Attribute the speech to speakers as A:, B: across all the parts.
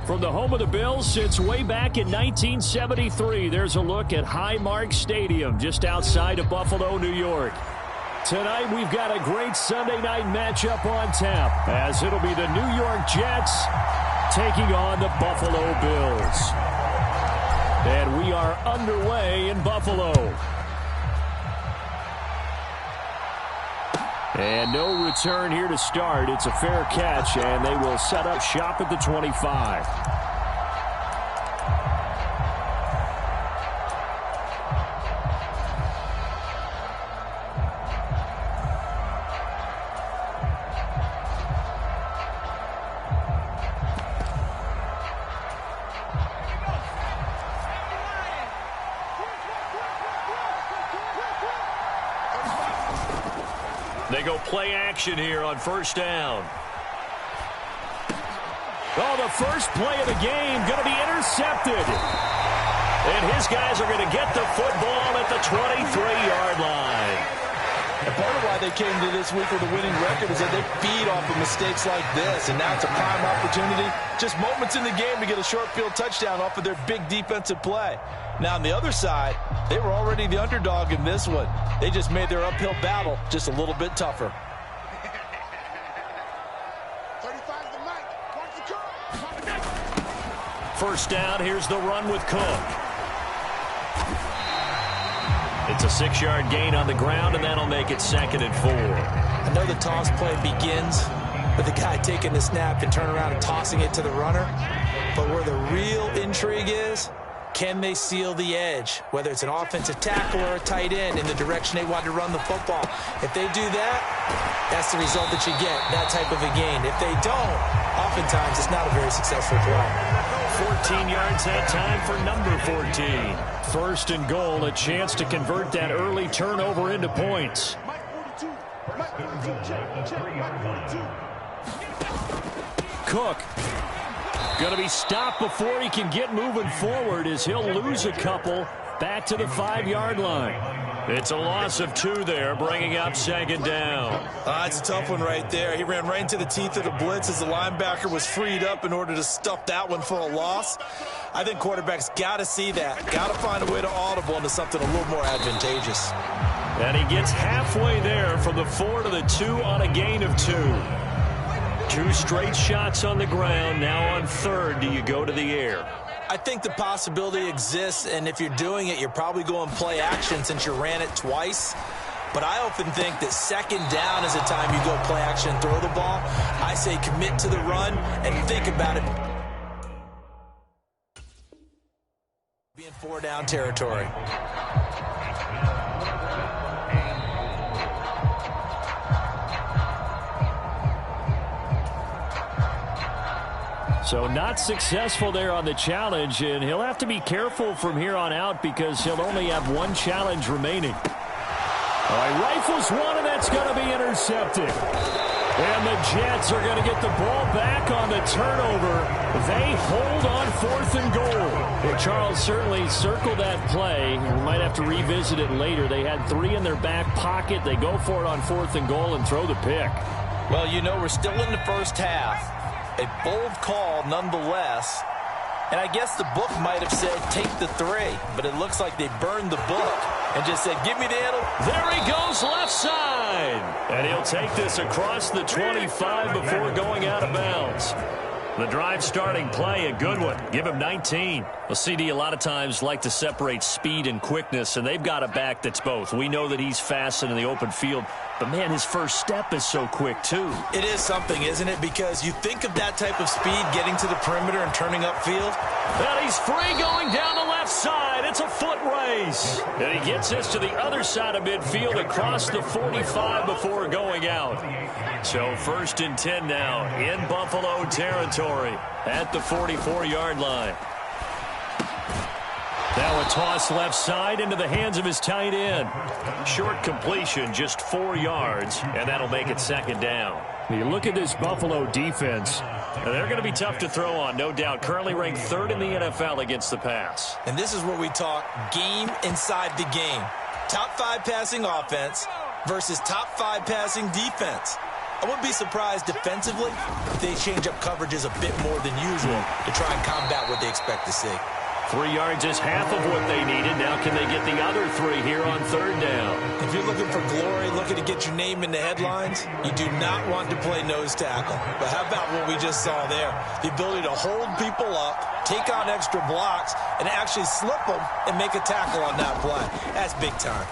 A: From the home of the Bills since way back in 1973, there's a look at Highmark Stadium just outside of Buffalo, New York. Tonight we've got a great Sunday night matchup on tap, as it'll be the New York Jets taking on the Buffalo Bills. And we are underway in Buffalo. And no return here to start. It's a fair catch, and they will set up shop at the 25. They go play action here on first down. Oh, the first play of the game going to be intercepted. And his guys are going to get the football at the 23-yard line.
B: And part of why they came to this week with a winning record is that they feed off of mistakes like this. And now it's a prime opportunity, just moments in the game, to get a short field touchdown off of their big defensive play. Now, on the other side, they were already the underdog in this one. They just made their uphill battle just a little bit tougher.
A: First down, here's the run with Cook. It's a 6-yard gain on the ground, and that'll make it 2nd and 4.
B: I know the toss play begins with the guy taking the snap and turning around and tossing it to the runner. But where the real intrigue is, can they seal the edge, whether it's an offensive tackle or a tight end, in the direction they want to run the football? If they do that, that's the result that you get, that type of a gain. If they don't, oftentimes it's not a very successful play.
A: 14 yards that time for number 14. First and goal, a chance to convert that early turnover into points. Cook going to be stopped before he can get moving forward, as he'll lose a couple back to the 5-yard line. It's a loss of 2 there, bringing up 2nd down.
B: It's a tough one right there. He ran right into the teeth of the blitz as the linebacker was freed up in order to stuff that one for a loss. I think quarterbacks got to see that. Got to find a way to audible into something a little more advantageous.
A: And he gets halfway there from the 4 to the 2 on a gain of 2. 2 straight shots on the ground. Now on 3rd, do you go to the air?
B: I think the possibility exists, and if you're doing it, you're probably going play action since you ran it twice. But I often think that 2nd down is the time you go play action and throw the ball. I say commit to the run and think about it being 4-down territory.
A: So not successful there on the challenge, and he'll have to be careful from here on out because he'll only have 1 challenge remaining. All right, rifles one, and that's going to be intercepted. And the Jets are going to get the ball back on the turnover. They hold on 4th and goal. Well, Charles certainly circled that play. We might have to revisit it later. They had 3 in their back pocket. They go for it on 4th and goal and throw the pick.
B: Well, you know, we're still in the first half. A bold call nonetheless. And I guess the book might have said take the 3, but it looks like they burned the book and just said give me the handle.
A: There he goes, left side. And he'll take this across the 25 before going out of bounds. The drive starting play, a good one. Give him 19. Well, CD, a lot of times like to separate speed and quickness, and they've got a back that's both. We know that he's fast in the open field, but, man, his first step is so quick, too.
B: It is something, isn't it? Because you think of that type of speed getting to the perimeter and turning upfield.
A: And he's free going down the left side. It's a foot race. And he gets this to the other side of midfield across the 45 before going out. So 1st and 10 now in Buffalo territory at the 44-yard line. Now a toss left side into the hands of his tight end. Short completion, just 4 yards, and that'll make it 2nd down. You look at this Buffalo defense. They're going to be tough to throw on, no doubt. Currently ranked 3rd in the NFL against the pass.
B: And this is where we talk game inside the game. Top 5 passing offense versus top 5 passing defense. I wouldn't be surprised defensively if they change up coverages a bit more than usual to try and combat what they expect to see.
A: 3 yards is half of what they needed. Now can they get the other 3 here on 3rd down?
B: If you're looking for glory, looking to get your name in the headlines, you do not want to play nose tackle. But how about what we just saw there? The ability to hold people up, take on extra blocks, and actually slip them and make a tackle on that play. That's big time.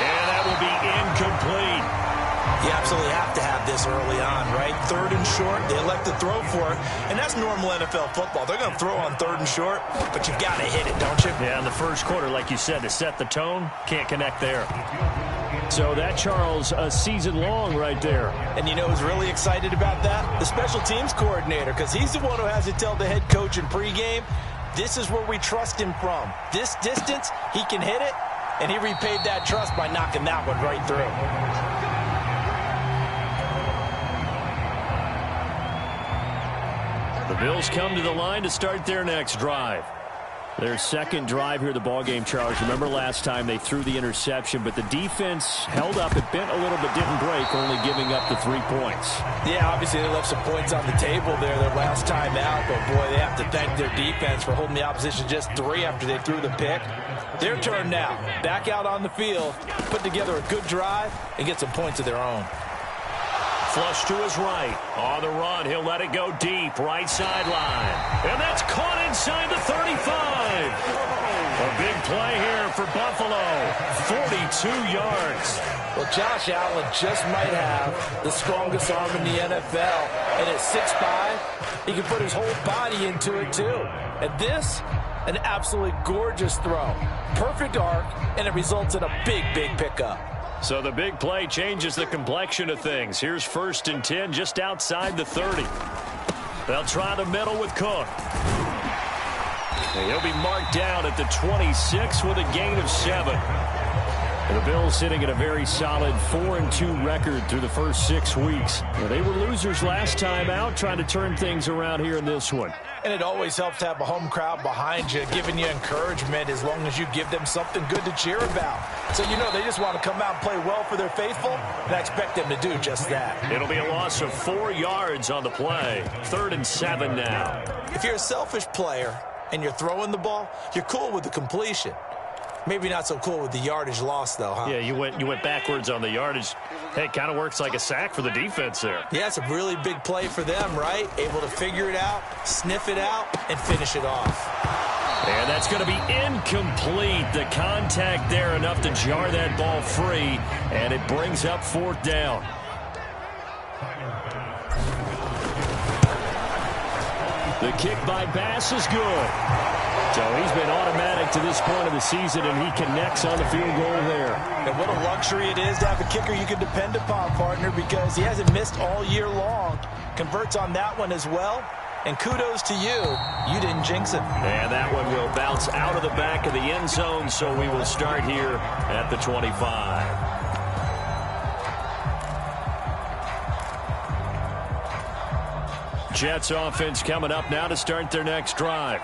A: And that will be incomplete.
B: You absolutely have to have this early on, right? 3rd and short, they elect to throw for it, and that's normal NFL football. They're going to throw on 3rd and short, but you've got to hit it, don't you?
A: Yeah, in the first quarter, like you said, to set the tone, can't connect there. So that, Charles, a season long right there.
B: And you know who's really excited about that? The special teams coordinator, because he's the one who has to tell the head coach in pregame, this is where we trust him from. This distance, he can hit it, and he repaid that trust by knocking that one right through.
A: The Bills come to the line to start their next drive. Their second drive here, the ballgame, Charles. Remember last time they threw the interception, but the defense held up. It bent a little but didn't break, only giving up the 3 points.
B: Yeah, obviously they left some points on the table there their last time out, but boy, they have to thank their defense for holding the opposition just 3 after they threw the pick. Their turn now. Back out on the field, put together a good drive, and get some points of their own.
A: Flush to his right. On the run, he'll let it go deep. Right sideline. And that's caught inside the 35. A big play here for Buffalo. 42 yards.
B: Well, Josh Allen just might have the strongest arm in the NFL. And at 6'5", he can put his whole body into it, too. And this, an absolutely gorgeous throw. Perfect arc, and it results in a big, big pickup.
A: So the big play changes the complexion of things. Here's 1st and 10 just outside the 30. They'll try the middle with Cook. And he'll be marked down at the 26 with a gain of 7. And the Bills sitting at a very solid 4-2 record through the first 6 weeks. Well, they were losers last time out, trying to turn things around here in this one.
B: And it always helps to have a home crowd behind you, giving you encouragement as long as you give them something good to cheer about. So, you know, they just want to come out and play well for their faithful, and I expect them to do just that.
A: It'll be a loss of 4 yards on the play. 3rd and 7 now.
B: If you're a selfish player and you're throwing the ball, you're cool with the completion. Maybe not so cool with the yardage loss, though, huh?
A: Yeah, you went backwards on the yardage. Hey, it kind of works like a sack for the defense there.
B: Yeah, it's a really big play for them, right? Able to figure it out, sniff it out, and finish it off.
A: And that's going to be incomplete. The contact there enough to jar that ball free, and it brings up 4th down. The kick by Bass is good. So he's been automatic to this point of the season, and he connects on the field goal there.
B: And what a luxury it is to have a kicker you can depend upon, partner, because he hasn't missed all year long. Converts on that one as well. And kudos to you. You didn't jinx him.
A: And that one will bounce out of the back of the end zone, so we will start here at the 25. Jets offense coming up now to start their next drive.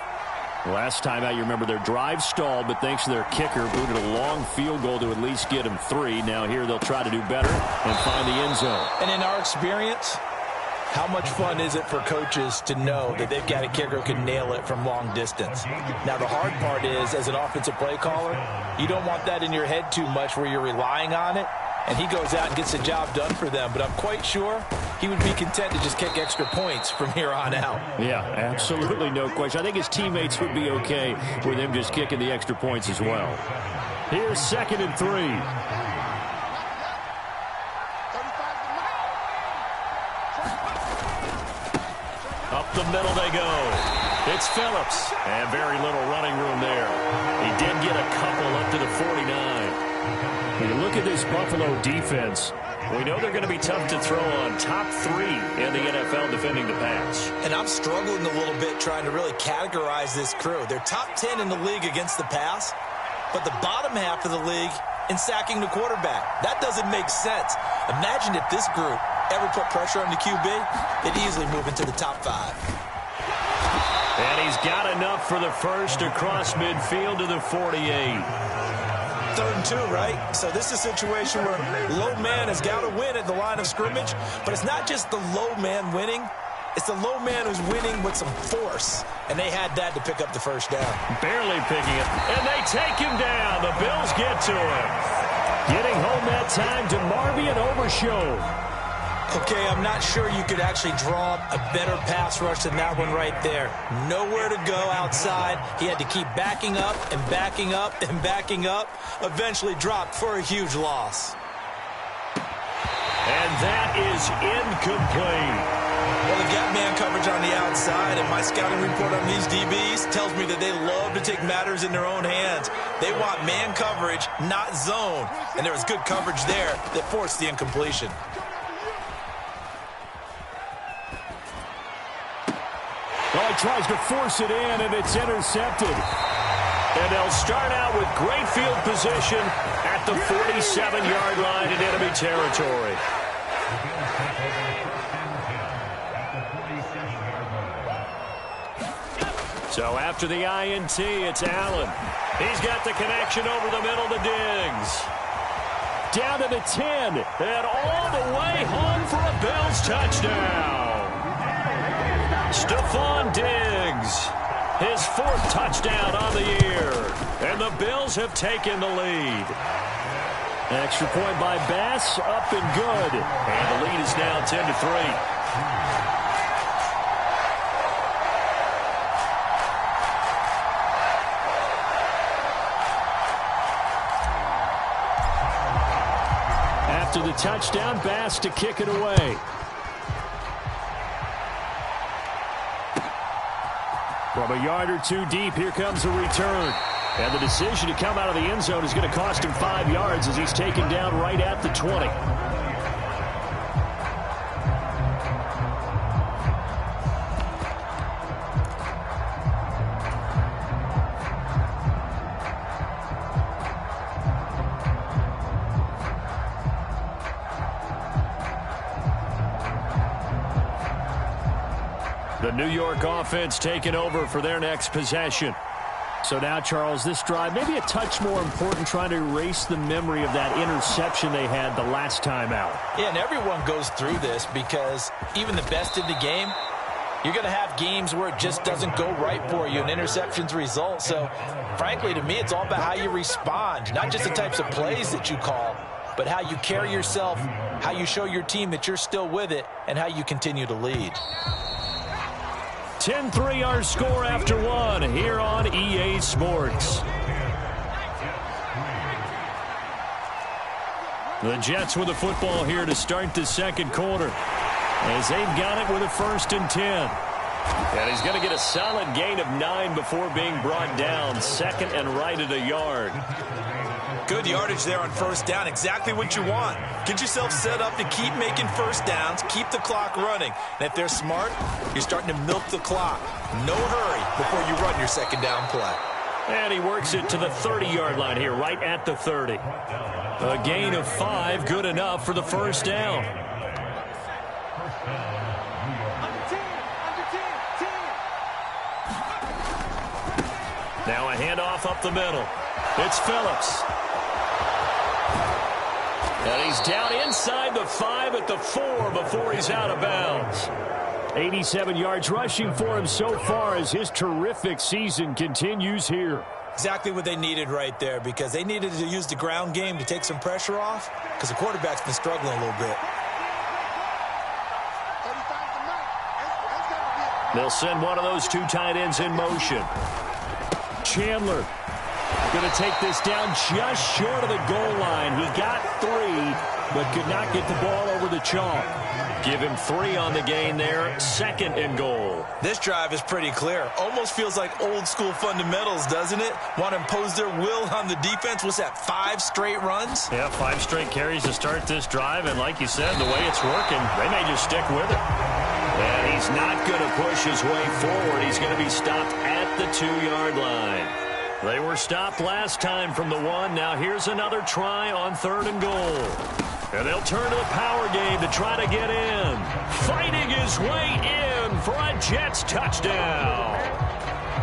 A: Last time out, you remember their drive stalled, but thanks to their kicker, booted a long field goal to at least get them 3. Now here they'll try to do better and find the end zone.
B: And in our experience, how much fun is it for coaches to know that they've got a kicker who can nail it from long distance? Now, the hard part is, as an offensive play caller, you don't want that in your head too much where you're relying on it. And he goes out and gets the job done for them. But I'm quite sure he would be content to just kick extra points from here on out.
A: Yeah, absolutely no question. I think his teammates would be okay with him just kicking the extra points as well. Here's 2nd and 3. Up the middle they go. It's Phillips. And very little running room there. He did get a couple up to the 49. When you look at this Buffalo defense, we know they're going to be tough to throw on. Top 3 in the NFL defending the pass.
B: And I'm struggling a little bit trying to really categorize this crew. They're top 10 in the league against the pass, but the bottom half of the league in sacking the quarterback. That doesn't make sense. Imagine if this group ever put pressure on the QB, they'd easily move into the top 5.
A: And he's got enough for the first across midfield to the 48.
B: 3rd and 2, right? So this is a situation where low man has got to win at the line of scrimmage, but it's not just the low man winning. It's the low man who's winning with some force, and they had that to pick up the first down.
A: Barely picking it, and they take him down. The Bills get to him. Getting home that time to Marvion Overshown.
B: Okay, I'm not sure you could actually draw a better pass rush than that one right there. Nowhere to go outside. He had to keep backing up and backing up and backing up. Eventually dropped for a huge loss.
A: And that is incomplete.
B: Well, the gap man coverage on the outside, and my scouting report on these DBs tells me that they love to take matters in their own hands. They want man coverage, not zone. And there was good coverage there that forced the incompletion.
A: Well, he tries to force it in, and it's intercepted. And they'll start out with great field position at the 47-yard line in enemy territory. So after the INT, it's Allen. He's got the connection over the middle to Diggs. Down to the 10, and all the way home for a Bills touchdown. Stephon Diggs, his 4th touchdown on the year. And the Bills have taken the lead. Extra point by Bass, up and good. And the lead is now 10-3. After the touchdown, Bass to kick it away. From a yard or two deep, here comes a return. And the decision to come out of the end zone is going to cost him 5 yards as he's taken down right at the 20. The New York offense taking over for their next possession. So now, Charles, this drive maybe a touch more important, trying to erase the memory of that interception they had the last time out.
B: Yeah, and everyone goes through this because even the best in the game, you're going to have games where it just doesn't go right for you, and interceptions result. So, frankly, to me, it's all about how you respond, not just the types of plays that you call, but how you carry yourself, how you show your team that you're still with it, and how you continue to lead.
A: 10-3 our score after one here on EA Sports. The Jets with the football here to start the second quarter, as they've got it with a 1st and 10. And he's going to get a solid gain of 9 before being brought down. 2nd and right at a yard.
B: Good yardage there on 1st down. Exactly what you want. Get yourself set up to keep making 1st downs, keep the clock running. And if they're smart, you're starting to milk the clock. No hurry before you run your 2nd down play.
A: And he works it to the 30-yard line here, right at the 30. A gain of 5, good enough for the 1st down. Now a handoff up the middle. It's Phillips. And he's down inside the 5 at the 4 before he's out of bounds. 87 yards rushing for him so far as his terrific season continues here.
B: Exactly what they needed right there, because they needed to use the ground game to take some pressure off, because the quarterback's been struggling a little bit.
A: They'll send one of those 2 tight ends in motion. Chandler going to take this down just short of the goal line. He got 3, but could not get the ball over the chalk. Give him 3 on the gain there. 2nd and goal.
B: This drive is pretty clear. Almost feels like old school fundamentals, doesn't it? Want to impose their will on the defense. What's that, 5 straight runs?
A: Yeah, 5 straight carries to start this drive. And like you said, the way it's working, they may just stick with it. And he's not going to push his way forward. He's going to be stopped at the 2-yard line. They were stopped last time from the 1. Now here's another try on 3rd and goal. And they'll turn to the power game to try to get in. Fighting his way in for a Jets touchdown.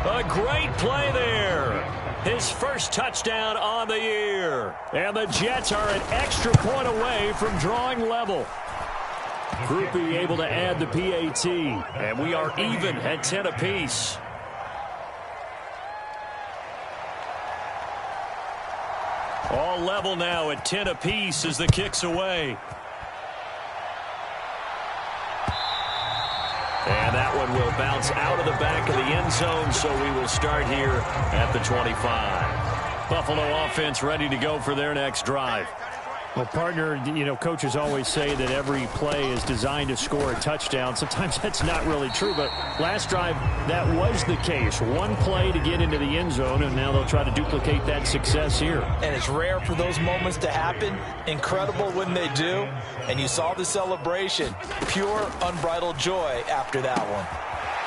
A: A great play there. His first touchdown on the year. And the Jets are an extra point away from drawing level. Groupie able to add the PAT. And we are even at 10 apiece. All level now at 10 apiece as the kick's away. And that one will bounce out of the back of the end zone, so we will start here at the 25. Buffalo offense ready to go for their next drive.
C: Well, partner, coaches always say that every play is designed to score a touchdown. Sometimes that's not really true, but last drive, that was the case. One play to get into the end zone, and now they'll try to duplicate that success here.
B: And it's rare for those moments to happen. Incredible when they do. And you saw the celebration. Pure, unbridled joy after that one.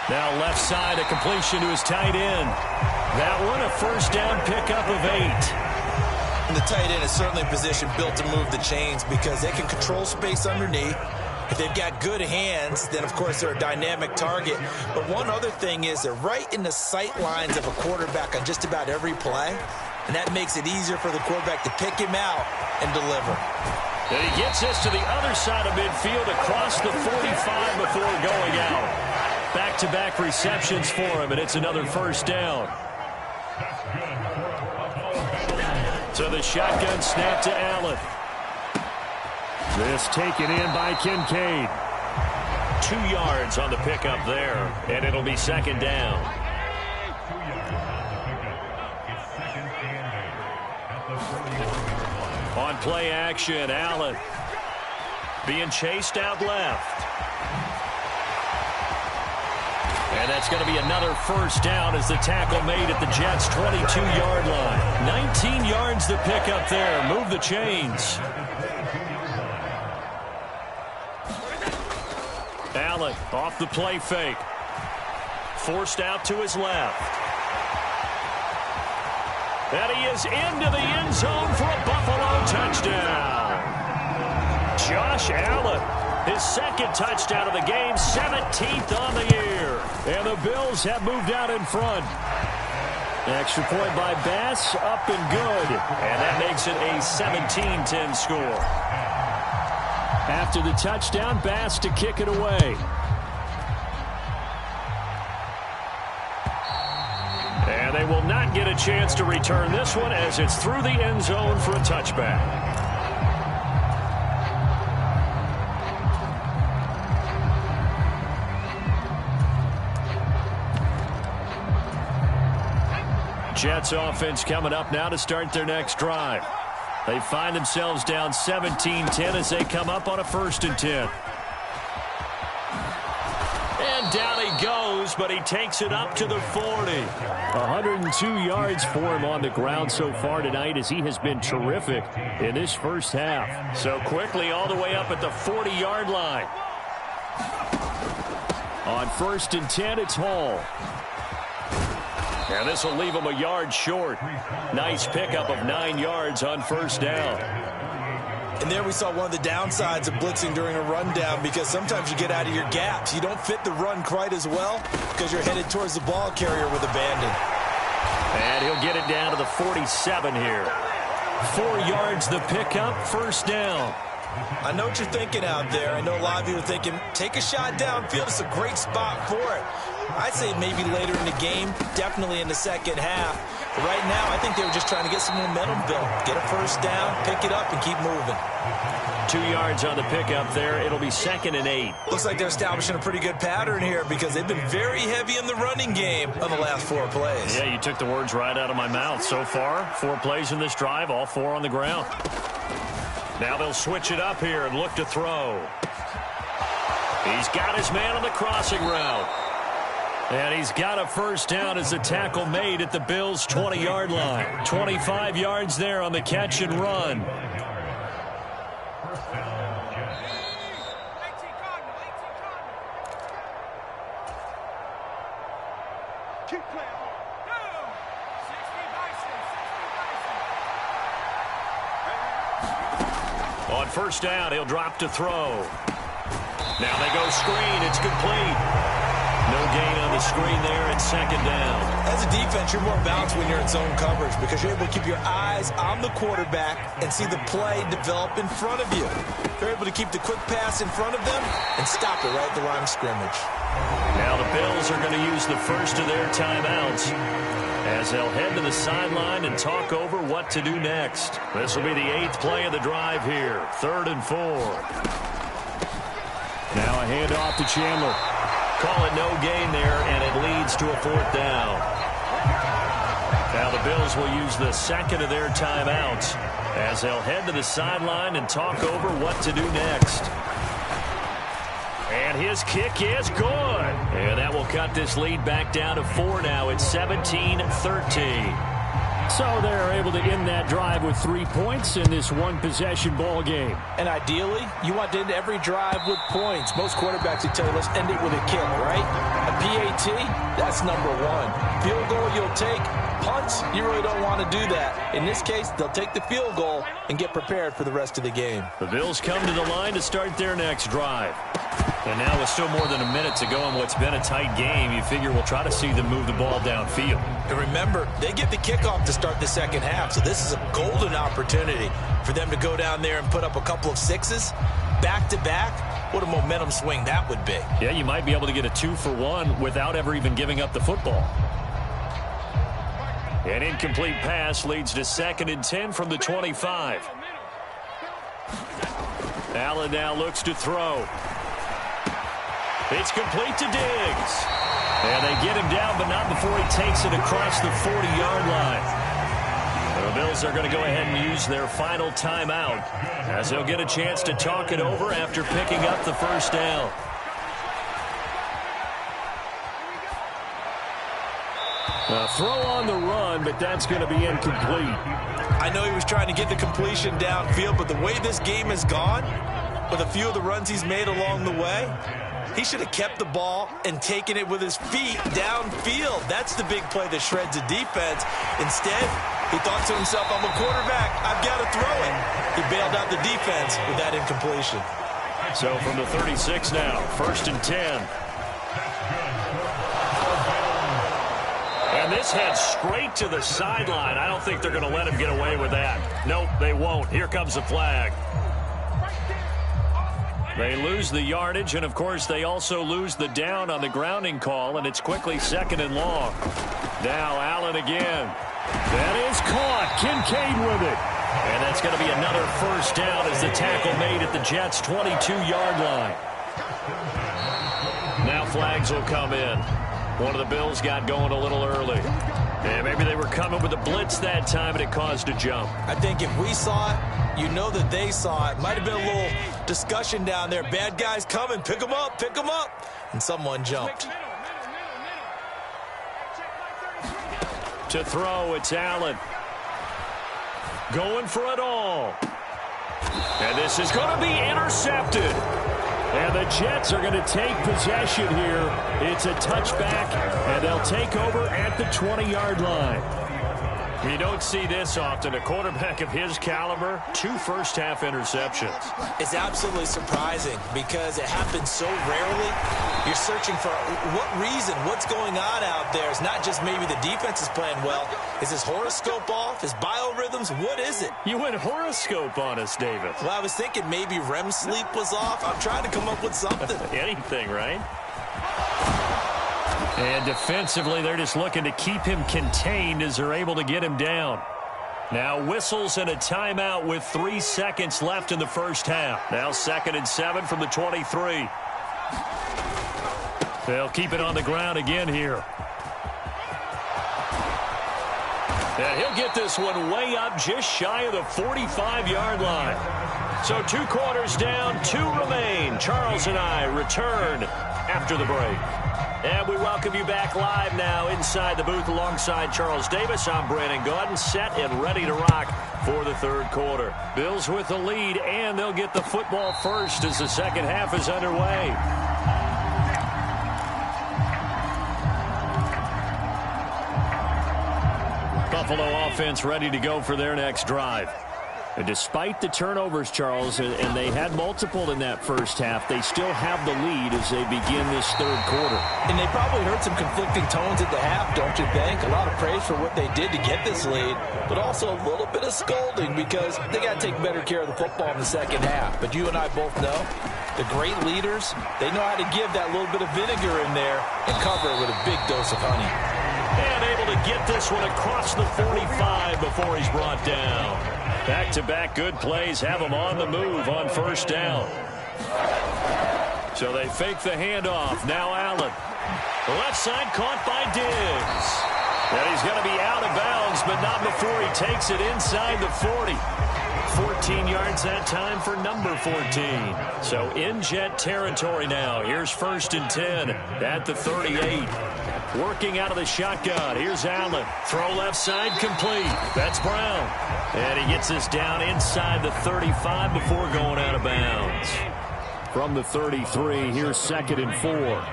A: Now left side, a completion to his tight end. That one, a first down pickup of 8.
B: And the tight end is certainly a position built to move the chains because they can control space underneath. If they've got good hands, then, of course, they're a dynamic target. But one other thing is they're right in the sight lines of a quarterback on just about every play. And that makes it easier for the quarterback to pick him out and deliver.
A: And he gets this to the other side of midfield across the 45 before going out. Back-to-back receptions for him, and it's another first down. So the shotgun snap to Allen.
C: This taken in by Kincaid.
A: 2 yards on the pickup there, and it'll be second down. On play action, Allen being chased out left. And that's going to be another first down as the tackle made at the Jets' 22-yard line. 19 yards to pick up there. Move the chains. Allen off the play fake. Forced out to his left. And he is into the end zone for a Buffalo touchdown. Josh Allen, his second touchdown of the game, 17th on the year. And the Bills have moved out in front. Extra point by Bass, up and good. And that makes it a 17-10 score.
C: After the touchdown, Bass to kick it away.
A: And they will not get a chance to return this one as it's through the end zone for a touchback. Jets offense coming up now to start their next drive. They find themselves down 17-10 as they come up on a 1st and 10. And down he goes, but he takes it up to the 40.
C: 102 yards for him on the ground so far tonight as he has been terrific in this first half.
A: So quickly all the way up at the 40-yard line.
C: On 1st and 10, it's Hall.
A: And this will leave him a yard short. Nice pickup of 9 yards on first down.
B: And there we saw one of the downsides of blitzing during a rundown because sometimes you get out of your gaps. You don't fit the run quite as well because you're headed towards the ball carrier with abandon.
A: And he'll get it down to the 47 here. 4 yards the pickup, first down.
B: I know what you're thinking out there. I know a lot of you are thinking, take a shot downfield. It's a great spot for it. I'd say maybe later in the game, definitely in the second half. But right now, I think they were just trying to get some momentum built. Get a first down, pick it up, and keep moving.
A: 2 yards on the pickup there. It'll be 2nd and 8.
B: Looks like they're establishing a pretty good pattern here because they've been very heavy in the running game on the last 4 plays.
A: Yeah, you took the words right out of my mouth. So far, 4 plays in this drive, all 4 on the ground. Now they'll switch it up here and look to throw. He's got his man on the crossing route. And he's got a first down as the tackle made at the Bills' 20-yard line. 25 yards there on the catch and run. On first down, he'll drop to throw. Now they go screen. It's complete. No gain on the screen there at second down.
B: As a defense, you're more balanced when you're in zone coverage because you're able to keep your eyes on the quarterback and see the play develop in front of you. You're able to keep the quick pass in front of them and stop it right at the line of scrimmage.
A: Now the Bills are going to use the first of their timeouts as they'll head to the sideline and talk over what to do next. This will be the 8th play of the drive here. 3rd and 4.
C: Now a handoff to Chandler.
A: Call it no gain there, and it leads to a 4th down. Now the Bills will use the second of their timeouts as they'll head to the sideline and talk over what to do next. And his kick is good. And that will cut this lead back down to 4 now. It's 17-13.
C: So they're able to end that drive with 3 points in this one-possession ball game.
B: And ideally, you want to end every drive with points. Most quarterbacks would tell you, let's end it with a kick, right? A PAT, that's number 1. Field goal you'll take. Punts, you really don't want to do that. In this case, they'll take the field goal and get prepared for the rest of the game.
A: The Bills come to the line to start their next drive. And now with still more than a minute to go in what's been a tight game, you figure we'll try to see them move the ball downfield.
B: And remember, they get the kickoff to start the second half, so this is a golden opportunity for them to go down there and put up a couple of 6s back-to-back. What a momentum swing that would be.
A: Yeah, you might be able to get a 2-for-1 without ever even giving up the football. An incomplete pass leads to 2nd and 10 from the 25. Allen now looks to throw. It's complete to Diggs. And they get him down, but not before he takes it across the 40-yard line. The Bills are going to go ahead and use their final timeout as they'll get a chance to talk it over after picking up the first down.
C: A throw on the run, but that's going to be incomplete.
B: I know he was trying to get the completion downfield, but the way this game has gone, with a few of the runs he's made along the way, he should have kept the ball and taken it with his feet downfield. That's the big play that shreds the defense. Instead, he thought to himself, I'm a quarterback, I've got to throw it. He bailed out the defense with that incompletion.
A: So from the 36 now, 1st and 10. And this heads straight to the sideline. I don't think they're going to let him get away with that. Nope, they won't. Here comes the flag. They lose the yardage, and, of course, they also lose the down on the grounding call, and it's quickly 2nd and long. Now Allen again.
C: That is caught. Kincaid with it.
A: And that's going to be another first down as the tackle made at the Jets' 22-yard line. Now flags will come in. One of the Bills got going a little early. And maybe they were coming with a blitz that time, and it caused a jump.
B: I think if we saw it, you know that they saw it. Might have been a little discussion down there. Bad guys coming. Pick them up. Pick them up. And someone jumped.
A: To throw, it's Allen. Going for it all. And this is going to be intercepted.
C: And the Jets are going to take possession here. It's a touchback, and they'll take over at the 20-yard line.
A: You don't see this often. A quarterback of his caliber, 2 first-half interceptions.
B: It's absolutely surprising because it happens so rarely. You're searching for what reason, what's going on out there. It's not just maybe the defense is playing well. Is his horoscope off? His biorhythms? What is it?
A: You went horoscope on us, David.
B: Well, I was thinking maybe REM sleep was off. I'm trying to come up with something.
A: Anything, right? And defensively, they're just looking to keep him contained as they're able to get him down. Now whistles and a timeout with 3 seconds left in the first half. Now 2nd and 7 from the 23. They'll keep it on the ground again here. And he'll get this one way up just shy of the 45-yard line. So 2 quarters down, 2 remain. Charles and I return after the break. And we welcome you back live now inside the booth alongside Charles Davis. I'm Brandon Gaudin, set and ready to rock for the 3rd quarter. Bills with the lead, and they'll get the football first as the second half is underway. Buffalo offense ready to go for their next drive.
C: And despite the turnovers, Charles, and they had multiple in that first half, they still have the lead as they begin this third quarter.
B: And they probably heard some conflicting tones at the half, don't you think? A lot of praise for what they did to get this lead, but also a little bit of scolding because they got to take better care of the football in the second half. But you and I both know the great leaders, they know how to give that little bit of vinegar in there and cover it with a big dose of honey.
A: And able to get this one across the 45 before he's brought down. Back-to-back good plays have him on the move on first down. So they fake the handoff. Now Allen. The left side caught by Diggs. And he's going to be out of bounds, but not before he takes it inside the 40. 14 yards that time for number 14. So in Jet territory now. Here's 1st and 10 at the 38. Working out of the shotgun. Here's Allen. Throw left side complete. That's Brown. And he gets us down inside the 35 before going out of bounds. From the 33, here's 2nd and 4.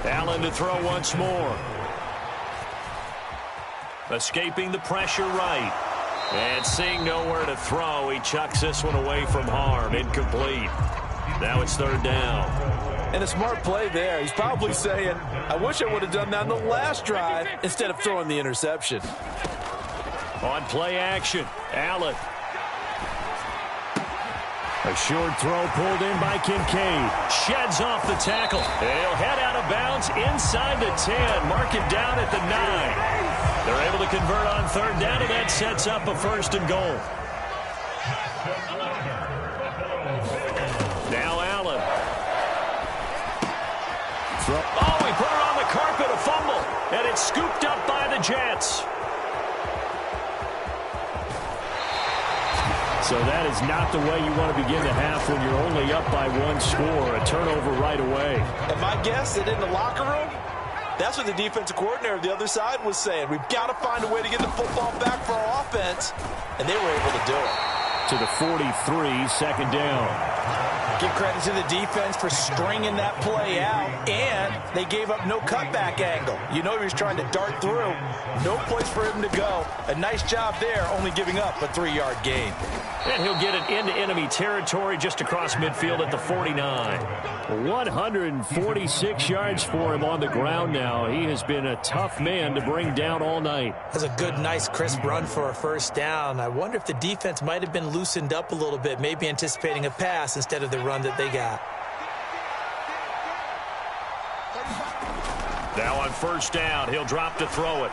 A: Allen to throw once more. Escaping the pressure right. And seeing nowhere to throw, he chucks this one away from harm. Incomplete. Now it's 3rd down.
B: And a smart play there. He's probably saying, I wish I would have done that in the last drive instead of throwing the interception.
A: On play action, Allen. A short throw pulled in by Kincaid. Sheds off the tackle. He'll head out of bounds inside the 10. Mark it down at the 9. They're able to convert on 3rd down, and that sets up a 1st and goal. Now Allen. Oh, he put it on the carpet, a fumble, and it's scooped up by the Jets.
C: So that is not the way you want to begin the half when you're only up by 1 score. A turnover right away.
B: And my guess that in the locker room, that's what the defensive coordinator of the other side was saying. We've got to find a way to get the football back for our offense, and they were able to do it.
C: To the 43, 2nd down.
B: Give credit to the defense for stringing that play out, and they gave up no cutback angle. You know he was trying to dart through. No place for him to go. A nice job there, only giving up a 3-yard gain.
A: And he'll get it into enemy territory just across midfield at the 49.
C: 146 yards for him on the ground now. He has been a tough man to bring down all night.
B: That's a good, nice, crisp run for a 1st down. I wonder if the defense might have been loosened up a little bit, maybe anticipating a pass instead of the run that they got.
A: Now on 1st down, he'll drop to throw it.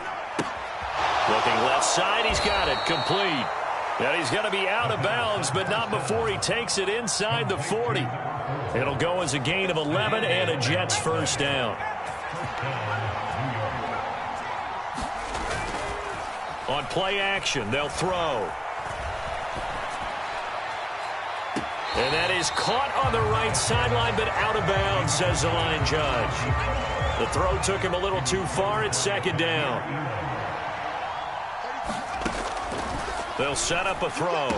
A: Looking left side, he's got it, complete. And he's going to be out of bounds, but not before he takes it inside the 40. It'll go as a gain of 11 and a Jets 1st down. On play action, they'll throw. And that is caught on the right sideline, but out of bounds, says the line judge. The throw took him a little too far. It's 2nd down. They'll set up a throw.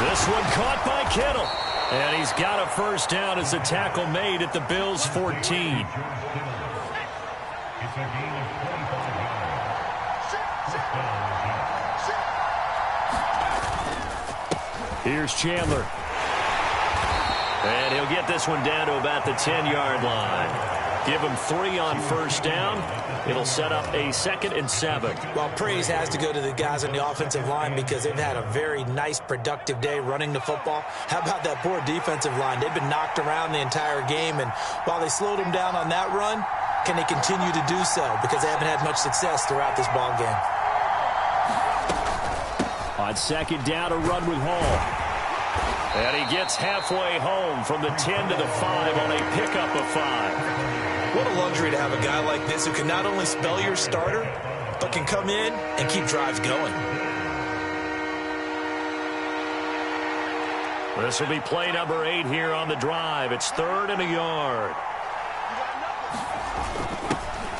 A: This one caught by Kittle. And he's got a 1st down as the tackle made at the Bills' 14. Here's Chandler. And he'll get this one down to about the 10-yard line. Give him 3 on 1st down. It'll set up a 2nd and 7.
B: Well, praise has to go to the guys on the offensive line because they've had a very nice, productive day running the football. How about that poor defensive line? They've been knocked around the entire game, and while they slowed them down on that run, can they continue to do so? Because they haven't had much success throughout this ball game.
C: On 2nd down, a run with Hall.
A: And he gets halfway home from the 10 to the 5 on a pickup of 5.
B: What a luxury to have a guy like this who can not only spell your starter, but can come in and keep drives going.
A: This will be play number 8 here on the drive. It's 3rd and a yard.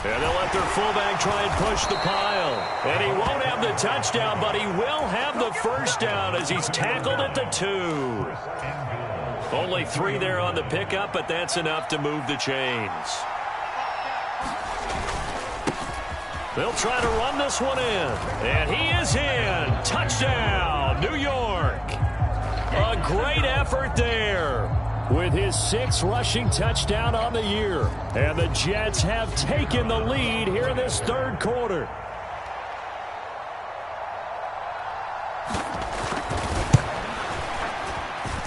A: And they'll let their fullback try and push the pile. And he won't have the touchdown, but he will have the 1st down as he's tackled at the 2. Only 3 there on the pickup, but that's enough to move the chains. They'll try to run this one in. And he is in. Touchdown, New York. A great effort there with his 6th rushing touchdown on the year. And the Jets have taken the lead here in this 3rd quarter.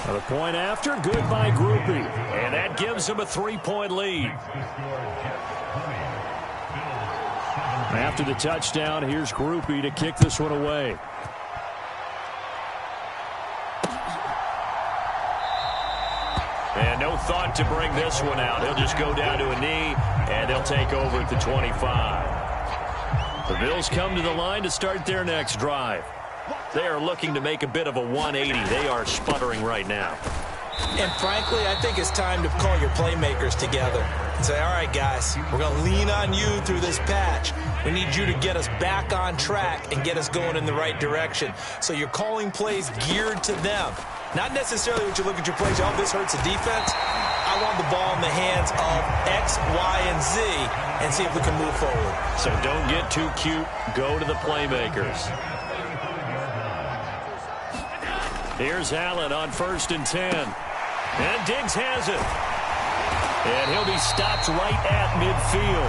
A: The point after, good by Grupe. And that gives him a 3-point lead. After the touchdown, here's Grupe to kick this one away. And no thought to bring this one out. He'll just go down to a knee, and they'll take over at the 25. The Bills come to the line to start their next drive. They are looking to make a bit of a 180. They are sputtering right now.
B: And frankly, I think it's time to call your playmakers together and say, all right, guys, we're going to lean on you through this patch. We need you to get us back on track and get us going in the right direction. So you're calling plays geared to them. Not necessarily what you look at your plays, oh, this hurts the defense. I want the ball in the hands of X, Y, and Z and see if we can move forward.
A: So don't get too cute. Go to the playmakers. Here's Allen on 1st and 10. And Diggs has it. And he'll be stopped right at midfield.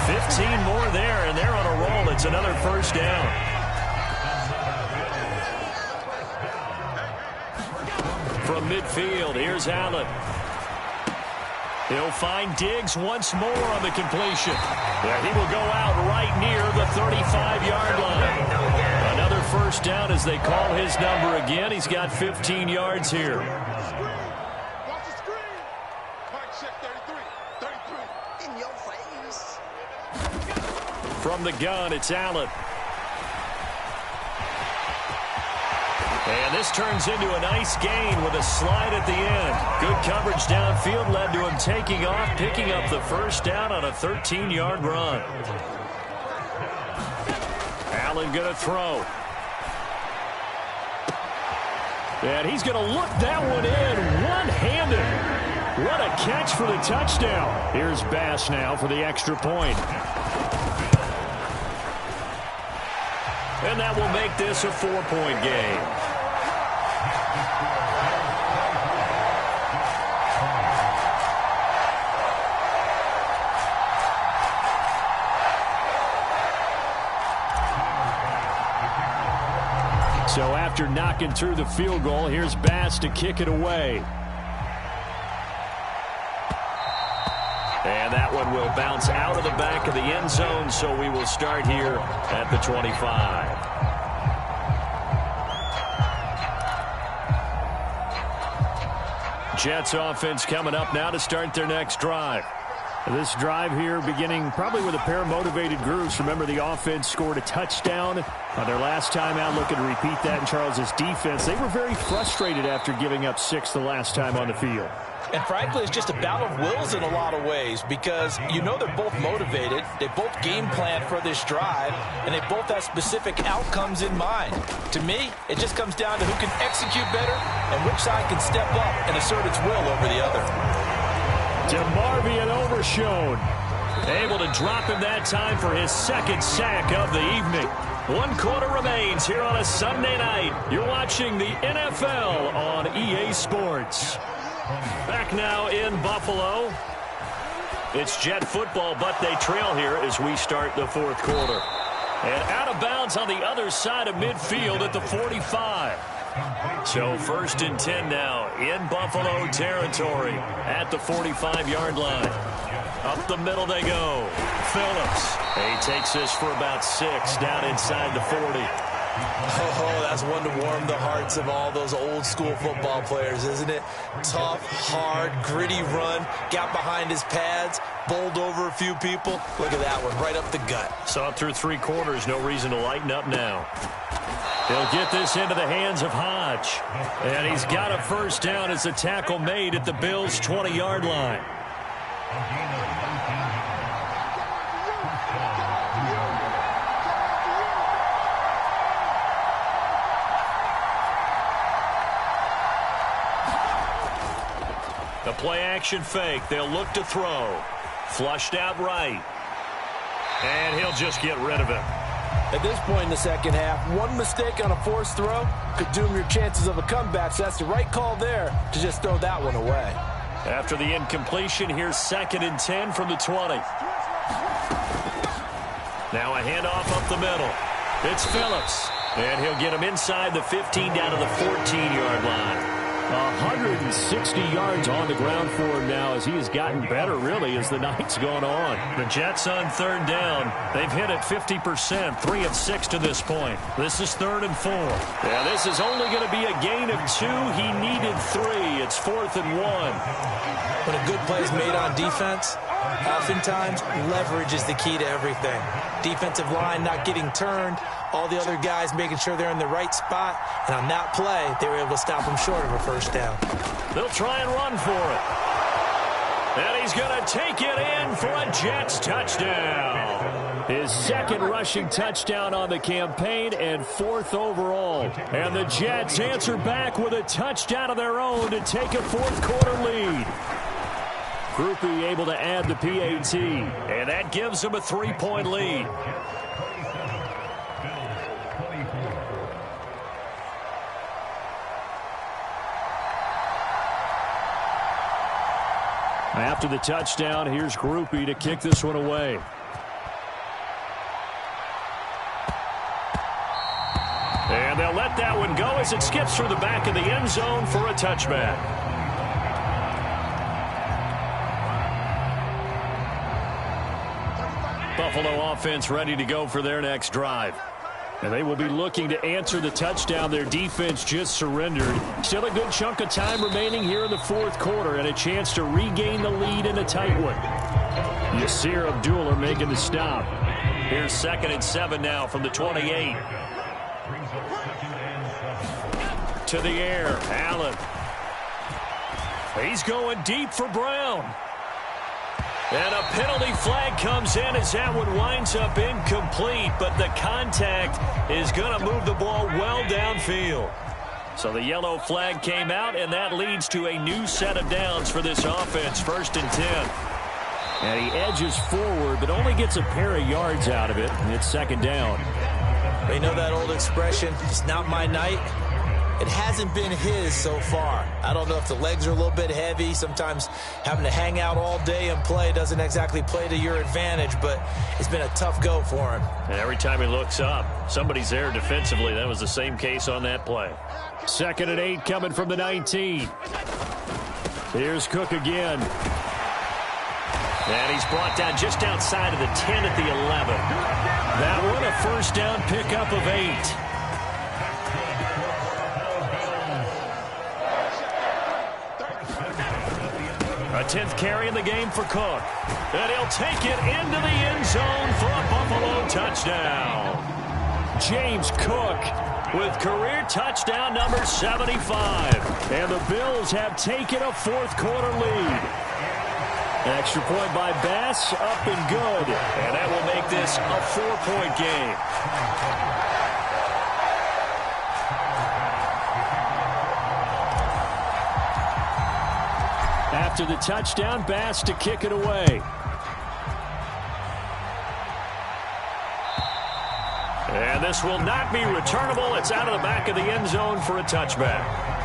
A: 15 more there, and they're on a roll. It's another 1st down. From midfield, here's Allen. He'll find Diggs once more on the completion. Yeah, he will go out right near the 35-yard line. Another 1st down as they call his number again. He's got 15 yards here.
D: Watch the screen. Mike check 33. In your face.
A: From the gun, it's Allen. And this turns into a nice gain with a slide at the end. Good coverage downfield led to him taking off, picking up the 1st down on a 13-yard run. Allen going to throw. And he's going to look that one in one-handed. What a catch for the touchdown. Here's Bass now for the extra point. And that will make this a 4-point game. So after knocking through the field goal, here's Bass to kick it away. And that one will bounce out of the back of the end zone, so we will start here at the 25. Jets offense coming up now to start their next drive. This drive here beginning probably with a pair of motivated groups. Remember, the offense scored a touchdown on their last time out. Looking to repeat that in Charles's defense. They were very frustrated after giving up 6 the last time on the field.
B: And frankly, it's just a battle of wills in a lot of ways because you know they're both motivated. They both game plan for this drive, and they both have specific outcomes in mind. To me, it just comes down to who can execute better and which side can step up and assert its will over the other.
A: DeMarvion Overshown able to drop him that time for his 2nd sack of the evening. 1 quarter remains here on a Sunday night. You're watching the NFL on EA Sports. Back now in Buffalo. It's Jet football, but they trail here as we start the 4th quarter. And out of bounds on the other side of midfield at the 45. So 1st and 10 now in Buffalo territory at the 45-yard line. Up the middle they go. Phillips. He takes this for about 6 down inside the 40.
B: Oh, that's one to warm the hearts of all those old school football players, isn't it? Tough, hard, gritty run. Got behind his pads, bowled over a few people. Look at that one, right up the gut.
A: Saw it through 3 quarters. No reason to lighten up now. He'll get this into the hands of Hodge. And he's got a 1st down as the tackle made at the Bills' 20-yard line. The play action fake. They'll look to throw. Flushed out right. And he'll just get rid of it.
B: At this point in the second half, one mistake on a forced throw could doom your chances of a comeback, so that's the right call there to just throw that one away.
A: After the incompletion, here's 2nd and 10 from the 20. Now a handoff up the middle. It's Phillips. And he'll get him inside the 15 down to the 14-yard line. 160 yards on the ground for him now as he has gotten better, really, as the night's gone on. The Jets on 3rd down. They've hit it 50%, 3 of 6 to this point. This is 3rd and 4. Yeah, this is only going to be a gain of 2. He needed 3. It's 4th and 1.
B: When a good play is made on defense, oftentimes leverage is the key to everything. Defensive line not getting turned, all the other guys making sure they're in the right spot, and on that play, they were able to stop him short of a first down.
A: They'll try and run for it. And he's going to take it in for a Jets touchdown. His 2nd rushing touchdown on the campaign and 4th overall. And the Jets answer back with a touchdown of their own to take a 4th quarter lead. Grupe able to add the PAT, and that gives them a 3-point lead. After the touchdown, here's Grupe to kick this one away. And they'll let that one go as it skips through the back of the end zone for a touchback. Buffalo offense ready to go for their next drive. And they will be looking to answer the touchdown their defense just surrendered. Still a good chunk of time remaining here in the 4th quarter and a chance to regain the lead in a tight one. Yasir Abdullah making the stop. Here's 2nd and 7 now from the 28. To the air, Allen. He's going deep for Brown. And a penalty flag comes in as that one winds up incomplete, but the contact is going to move the ball well downfield. So the yellow flag came out, and that leads to a new set of downs for this offense, 1st and 10. And he edges forward, but only gets a pair of yards out of it, and it's 2nd down.
B: They know that old expression, it's not my night. It hasn't been his so far. I don't know if the legs are a little bit heavy. Sometimes having to hang out all day and play doesn't exactly play to your advantage, but it's been a tough go for him.
A: And every time he looks up, somebody's there defensively. That was the same case on that play. 2nd and 8 coming from the 19. Here's Cook again. And he's brought down just outside of the 10 at the 11. That one a 1st down pickup of 8. A 10th carry in the game for Cook. And he'll take it into the end zone for a Buffalo touchdown. James Cook with career touchdown number 75. And the Bills have taken a 4th quarter lead. An extra point by Bass, up and good. And that will make this a 4-point game. After the touchdown, Bass to kick it away. And this will not be returnable. It's out of the back of the end zone for a touchback.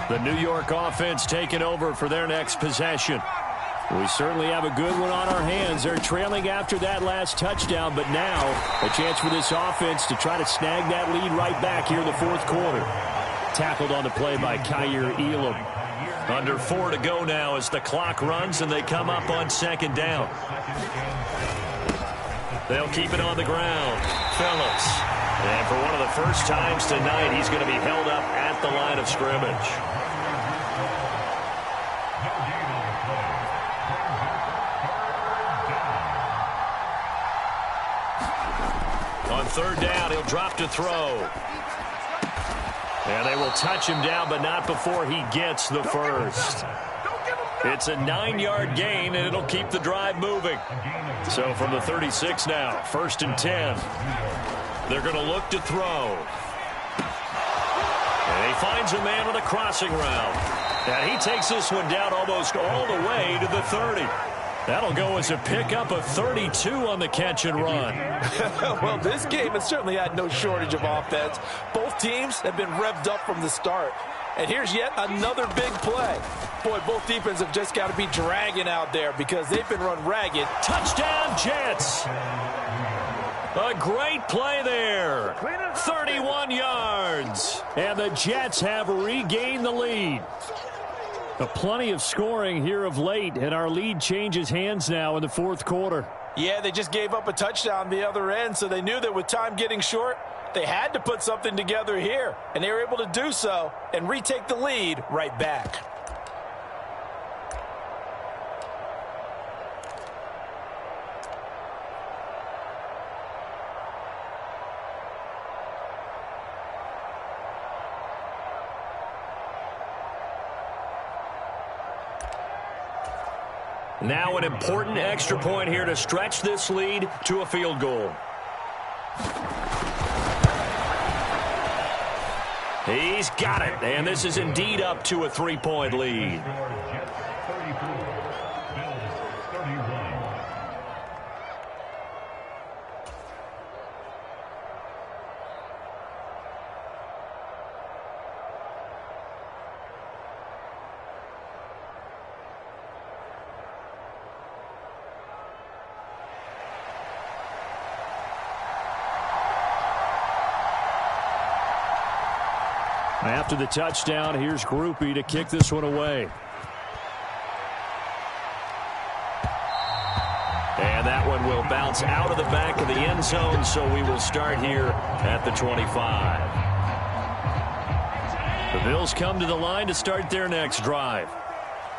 A: The New York offense taking over for their next possession. We certainly have a good one on our hands. They're trailing after that last touchdown, but now a chance for this offense to try to snag that lead right back here in the 4th quarter. Tackled on the play by Kaiir Elam. Under 4 to go now as the clock runs and they come up on 2nd down. They'll keep it on the ground. Phillips. And for one of the first times tonight, he's going to be held up at the line of scrimmage. On 3rd down, he'll drop to throw. And they will touch him down, but not before he gets the first. It's a 9-yard gain, and it'll keep the drive moving. So from the 36 now, 1st and 10. They're going to look to throw. And He finds a man on the crossing route. And he takes this one down almost all the way to the 30. That'll go as a pickup of 32 on the catch and run.
B: Well, this game has certainly had no shortage of offense. Both teams have been revved up from the start. And here's yet another big play. Boy, both defenses have just got to be dragging out there because they've been run ragged.
A: Touchdown, Jets. A great play there. 31 yards. And the Jets have regained the lead. Plenty of scoring here of late, and our lead changes hands now in the fourth quarter.
B: Yeah, they just gave up a touchdown the other end, so they knew that with time getting short, they had to put something together here, and they were able to do so and retake the lead right back.
A: Now an important extra point here to stretch this lead to a field goal. He's got it, and this is indeed up to a 3-point lead.
C: After the touchdown, here's Grupe to kick this one away.
A: And that one will bounce out of the back of the end zone, so we will start here at the 25. The Bills come to the line to start their next drive.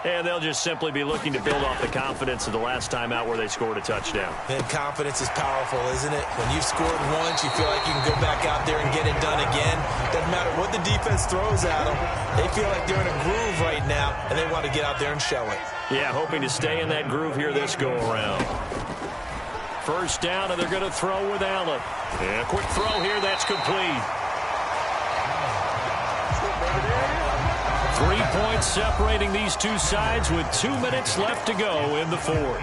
A: And they'll just simply be looking to build off the confidence of the last time out where they scored a touchdown.
B: And confidence is powerful, isn't it? When you've scored once, you feel like you can go back out there and get it done again. Doesn't matter what the defense throws at them. They feel like they're in a groove right now, and they want to get out there and show it.
A: Yeah, hoping to stay in that groove here this go-around. First down, and they're going to throw with Allen. And a quick throw here, that's complete. 3 points separating these two sides with 2 minutes left to go in the fourth.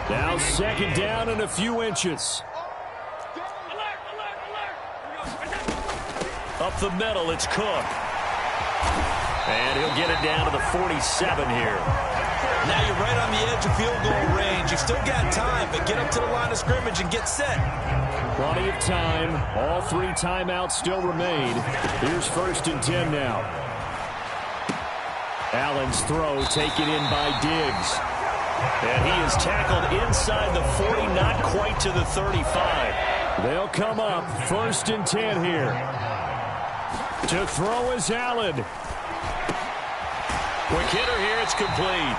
A: Now second down and a few inches. Up the middle, it's Cook. And he'll get it down to the 47 here.
B: Now you're right on the edge of field goal range. You've still got time, but get up to the line of scrimmage and get set.
C: Plenty of time. All 3 timeouts still remain. Here's 1st and 10 now. Allen's throw taken in by Diggs.
A: And he is tackled inside the 40, not quite to the 35.
C: They'll come up 1st and 10 here. To throw is Allen.
A: Quick hitter here, it's complete.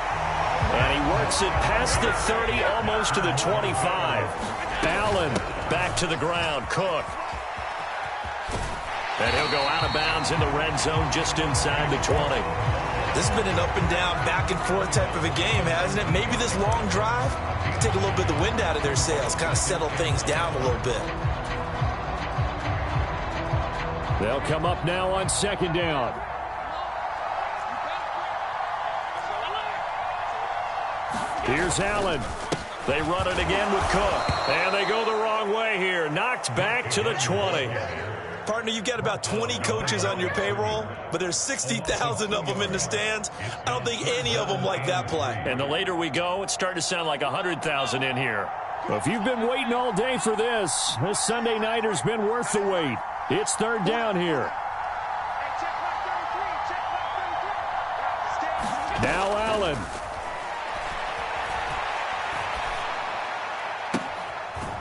A: And he works it past the 30, almost to the 25.
C: Allen
A: back to the ground. Cook. And he'll go out of bounds in the red zone just inside the 20.
B: This has been an up and down, back and forth type of a game, hasn't it? Maybe this long drive take a little bit of the wind out of their sails, kind of settle things down a little bit.
C: They'll come up now on 2nd down. Here's Allen.
A: They run it again with Cook. And they go the wrong way here. Knocked back to the 20.
B: Partner, you've got about 20 coaches on your payroll, but there's 60,000 of them in the stands. I don't think any of them like that play.
A: And the later we go, it's starting to sound like 100,000 in here.
C: Well, if you've been waiting all day for this Sunday nighter's been worth the wait. It's 3rd down here. Now Allen.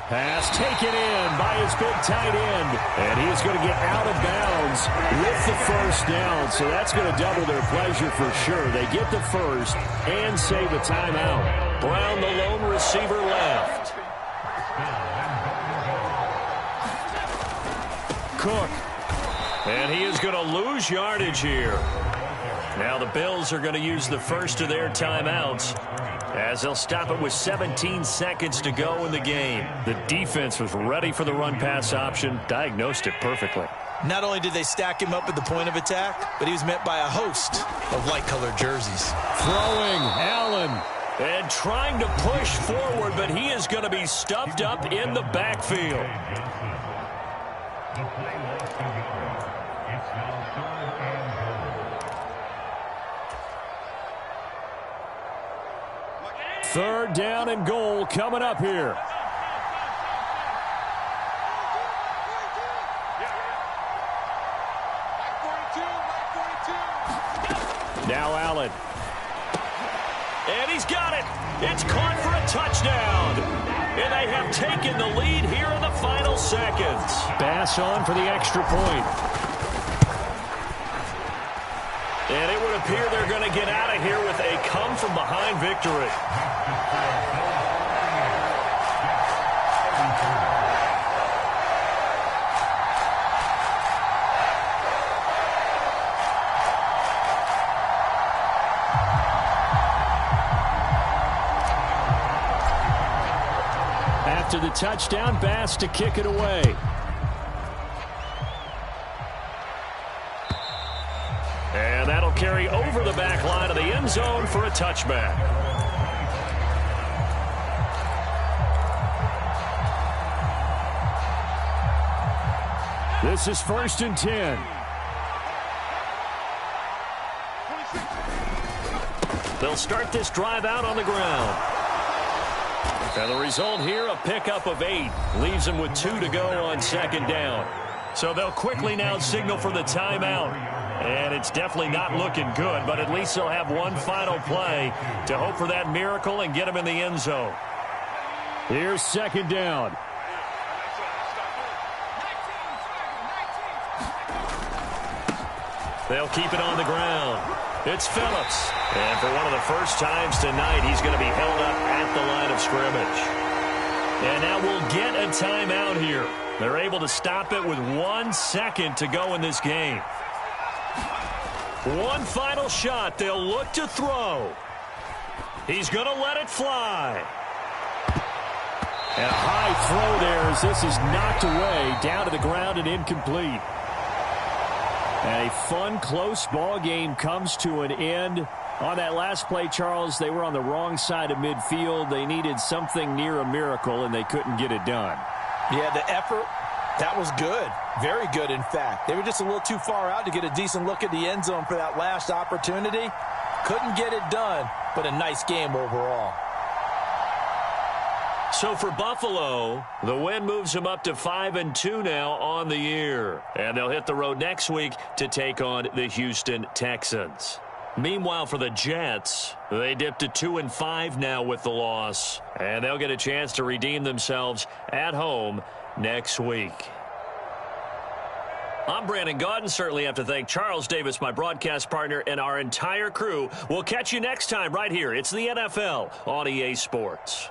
C: Pass taken in by his big tight end. And he is going to get out of bounds with the 1st down. So that's going to double their pleasure for sure. They get the 1st and save a timeout.
A: Brown, the lone receiver, left.
C: Cook.
A: And he is going to lose yardage here. Now the Bills are going to use the first of their timeouts as they'll stop it with 17 seconds to go in the game.
C: The defense was ready for the run-pass option, diagnosed it perfectly.
B: Not only did they stack him up at the point of attack, but he was met by a host of light-colored jerseys.
A: Throwing, Allen. And trying to push forward, but he is going to be stuffed up in the backfield. Third down and goal coming up here. Now Allen. And he's got it. It's caught for a touchdown. And they have taken the lead here in the final seconds. Bass on for the extra point. And it would appear they're going to get out of here with a come-from-behind victory. After the touchdown, Bass to kick it away. And that'll carry over the back line of the end zone for a touchback. This is 1st and 10. They'll start this drive out on the ground. And the result here, a pickup of 8. Leaves them with 2 to go on 2nd down. So they'll quickly now signal for the timeout. And it's definitely not looking good, but at least they'll have one final play to hope for that miracle and get them in the end zone. Here's 2nd down. They'll keep it on the ground. It's Phillips. And for one of the first times tonight, he's going to be held up at the line of scrimmage. And now we'll get a timeout here. They're able to stop it with 1 second to go in this game. One final shot. They'll look to throw. He's going to let it fly. And a high throw there as this is knocked away, down to the ground and incomplete. And a fun, close ball game comes to an end. On that last play, Charles, they were on the wrong side of midfield. They needed something near a miracle, and they couldn't get it done.
B: Yeah, the effort, that was good. Very good, in fact. They were just a little too far out to get a decent look at the end zone for that last opportunity. Couldn't get it done, but a nice game overall.
A: So for Buffalo, the win moves them up to 5-2 now on the year. And they'll hit the road next week to take on the Houston Texans. Meanwhile, for the Jets, they dipped to 2-5 now with the loss. And they'll get a chance to redeem themselves at home next week. I'm Brandon Gaudin. Certainly have to thank Charles Davis, my broadcast partner, and our entire crew. We'll catch you next time right here. It's the NFL on EA Sports.